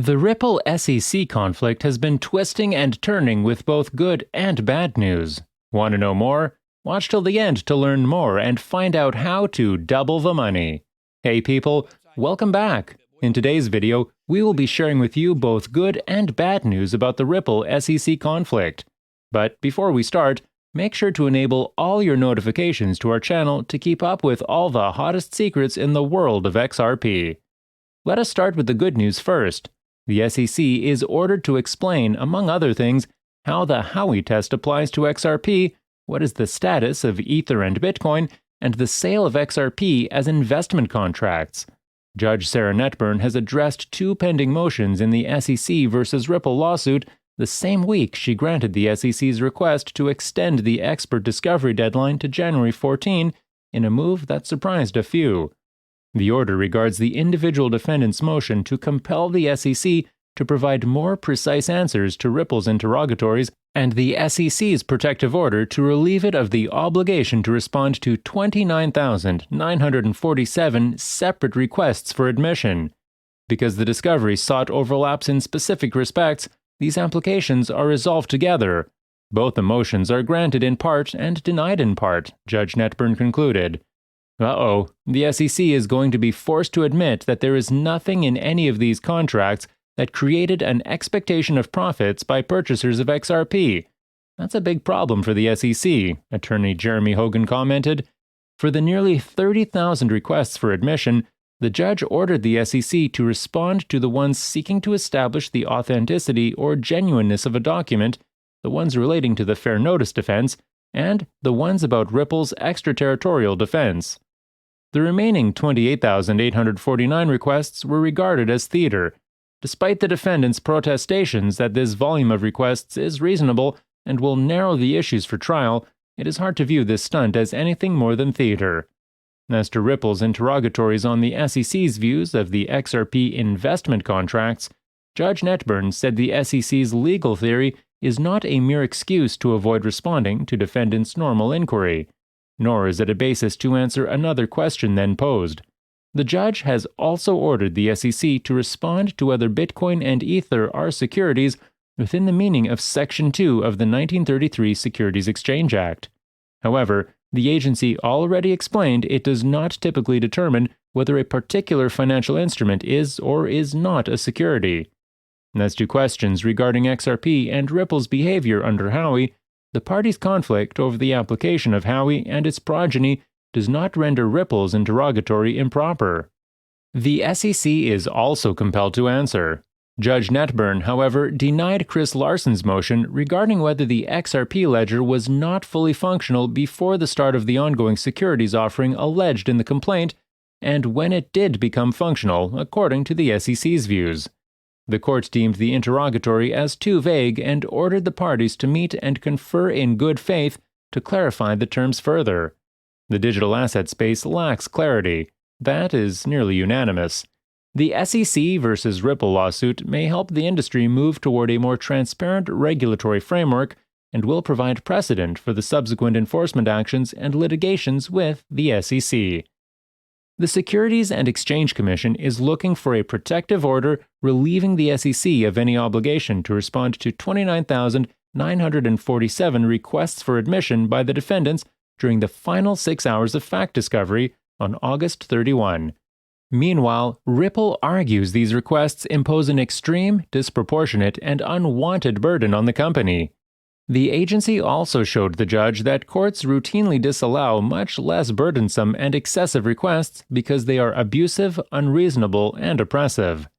The Ripple SEC conflict has been twisting and turning with both good and bad news. Want to know more? Watch till the end to learn more and find out how to double the money. Hey people, welcome back. In today's video, we will be sharing with you both good and bad news about the Ripple SEC conflict. But before we start, make sure to enable all your notifications to our channel to keep up with all the hottest secrets in the world of XRP. Let us start with the good news first. The SEC is ordered to explain, among other things, how the Howey test applies to XRP, what is the status of Ether and Bitcoin, and the sale of XRP as investment contracts. Judge Sarah Netburn has addressed two pending motions in the SEC versus Ripple lawsuit the same week she granted the SEC's request to extend the expert discovery deadline to January 14 in a move that surprised a few. The order regards the individual defendant's motion to compel the SEC to provide more precise answers to Ripple's interrogatories and the SEC's protective order to relieve it of the obligation to respond to 29,947 separate requests for admission. Because the discovery sought overlaps in specific respects, these applications are resolved together. Both the motions are granted in part and denied in part, Judge Netburn concluded. The SEC is going to be forced to admit that there is nothing in any of these contracts that created an expectation of profits by purchasers of XRP. That's a big problem for the SEC, Attorney Jeremy Hogan commented. For the nearly 30,000 requests for admission, the judge ordered the SEC to respond to the ones seeking to establish the authenticity or genuineness of a document, the ones relating to the fair notice defense, and the ones about Ripple's extraterritorial defense. The remaining 28,849 requests were regarded as theater. Despite the defendants' protestations that this volume of requests is reasonable and will narrow the issues for trial, it is hard to view this stunt as anything more than theater. As to Ripple's interrogatories on the SEC's views of the XRP investment contracts, Judge Netburn said the SEC's legal theory is not a mere excuse to avoid responding to defendants' normal inquiry, nor is it a basis to answer another question then posed. The judge has also ordered the SEC to respond to whether Bitcoin and Ether are securities within the meaning of Section 2 of the 1933 Securities Exchange Act. However, the agency already explained it does not typically determine whether a particular financial instrument is or is not a security. As to questions regarding XRP and Ripple's behavior under Howey, the parties' conflict over the application of Howey and its progeny does not render Ripple's interrogatory improper. The SEC is also compelled to answer. Judge Netburn, however, denied Chris Larson's motion regarding whether the XRP ledger was not fully functional before the start of the ongoing securities offering alleged in the complaint, and when it did become functional, according to the SEC's views. The court deemed the interrogatory as too vague and ordered the parties to meet and confer in good faith to clarify the terms further. The digital asset space lacks clarity. That is nearly unanimous. The SEC versus Ripple lawsuit may help the industry move toward a more transparent regulatory framework and will provide precedent for the subsequent enforcement actions and litigations with the SEC. The Securities and Exchange Commission is looking for a protective order relieving the SEC of any obligation to respond to 29,947 requests for admission by the defendants during the final 6 hours of fact discovery on August 31. Meanwhile, Ripple argues these requests impose an extreme, disproportionate, and unwanted burden on the company. The agency also showed the judge that courts routinely disallow much less burdensome and excessive requests because they are abusive, unreasonable, and oppressive.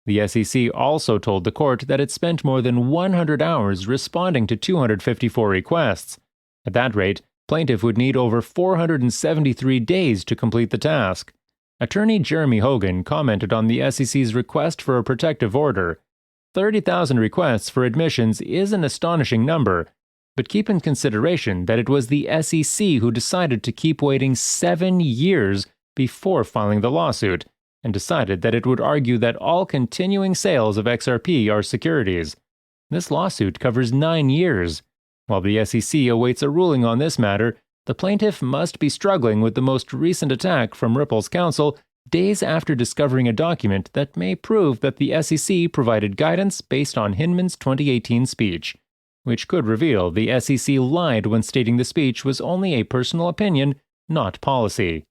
The SEC also told the court that it spent more than 100 hours responding to 254 requests. At that rate, plaintiff would need over 473 days to complete the task. Attorney Jeremy Hogan commented on the SEC's request for a protective order. 30,000 requests for admissions is an astonishing number, but keep in consideration that it was the SEC who decided to keep waiting 7 years before filing the lawsuit, and decided that it would argue that all continuing sales of XRP are securities. This lawsuit covers 9 years. While the SEC awaits a ruling on this matter, the plaintiff must be struggling with the most recent attack from Ripple's counsel days after discovering a document that may prove that the SEC provided guidance based on Hinman's 2018 speech, which could reveal the SEC lied when stating the speech was only a personal opinion, not policy.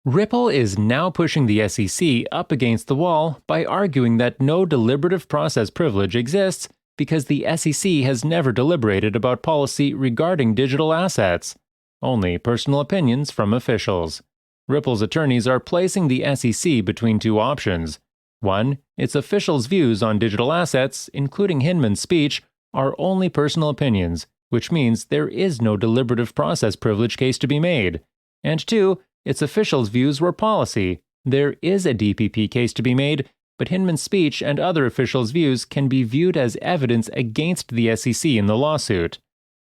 Ripple is now pushing the SEC up against the wall by arguing that no deliberative process privilege exists because the SEC has never deliberated about policy regarding digital assets, only personal opinions from officials. Ripple's attorneys are placing the SEC between two options. One, its officials' views on digital assets, including Hinman's speech, are only personal opinions, which means there is no deliberative process privilege case to be made. And two, its officials' views were policy. There is a DPP case to be made, but Hinman's speech and other officials' views can be viewed as evidence against the SEC in the lawsuit.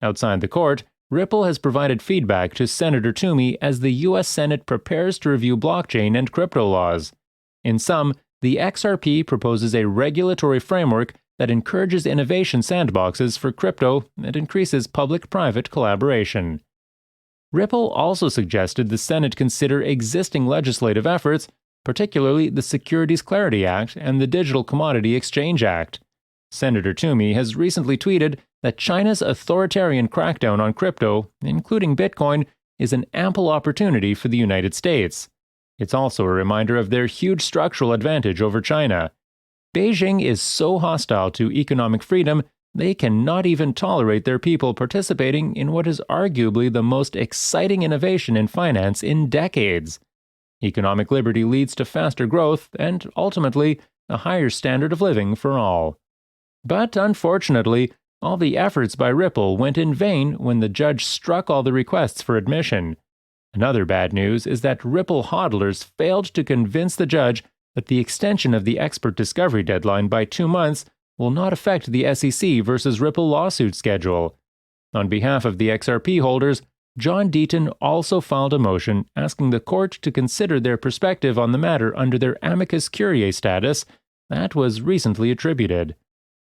Outside the court, Ripple has provided feedback to Senator Toomey as the U.S. Senate prepares to review blockchain and crypto laws. In sum, the XRP proposes a regulatory framework that encourages innovation sandboxes for crypto and increases public-private collaboration. Ripple also suggested the Senate consider existing legislative efforts, particularly the Securities Clarity Act and the Digital Commodity Exchange Act. Senator Toomey has recently tweeted that China's authoritarian crackdown on crypto, including Bitcoin, is an ample opportunity for the United States. It's also a reminder of their huge structural advantage over China. Beijing is so hostile to economic freedom, they cannot even tolerate their people participating in what is arguably the most exciting innovation in finance in decades. Economic liberty leads to faster growth and, ultimately, a higher standard of living for all. But unfortunately, all the efforts by Ripple went in vain when the judge struck all the requests for admission. Another bad news is that Ripple hodlers failed to convince the judge that the extension of the expert discovery deadline by 2 months will not affect the SEC versus Ripple lawsuit schedule. On behalf of the XRP holders, John Deaton also filed a motion asking the court to consider their perspective on the matter under their amicus curiae status that was recently attributed.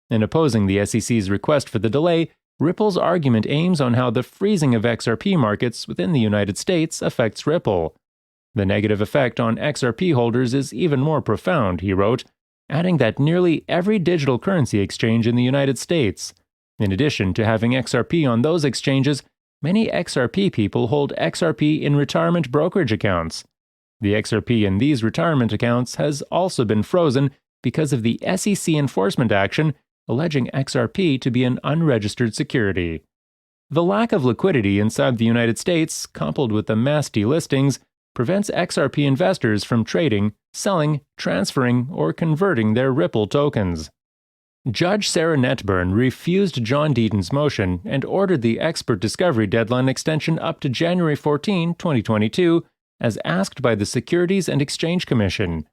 In opposing the SEC's request for the delay, Ripple's argument aims on how the freezing of XRP markets within the United States affects Ripple. The negative effect on XRP holders is even more profound, he wrote, adding that nearly every digital currency exchange in the United States. In addition to having XRP on those exchanges, many XRP people hold XRP in retirement brokerage accounts. The XRP in these retirement accounts has also been frozen because of the SEC enforcement action alleging XRP to be an unregistered security. The lack of liquidity inside the United States, coupled with the mass delistings, prevents XRP investors from trading, selling, transferring, or converting their Ripple tokens. Judge Sarah Netburn refused John Deaton's motion and ordered the expert discovery deadline extension up to January 14, 2022, as asked by the Securities and Exchange Commission.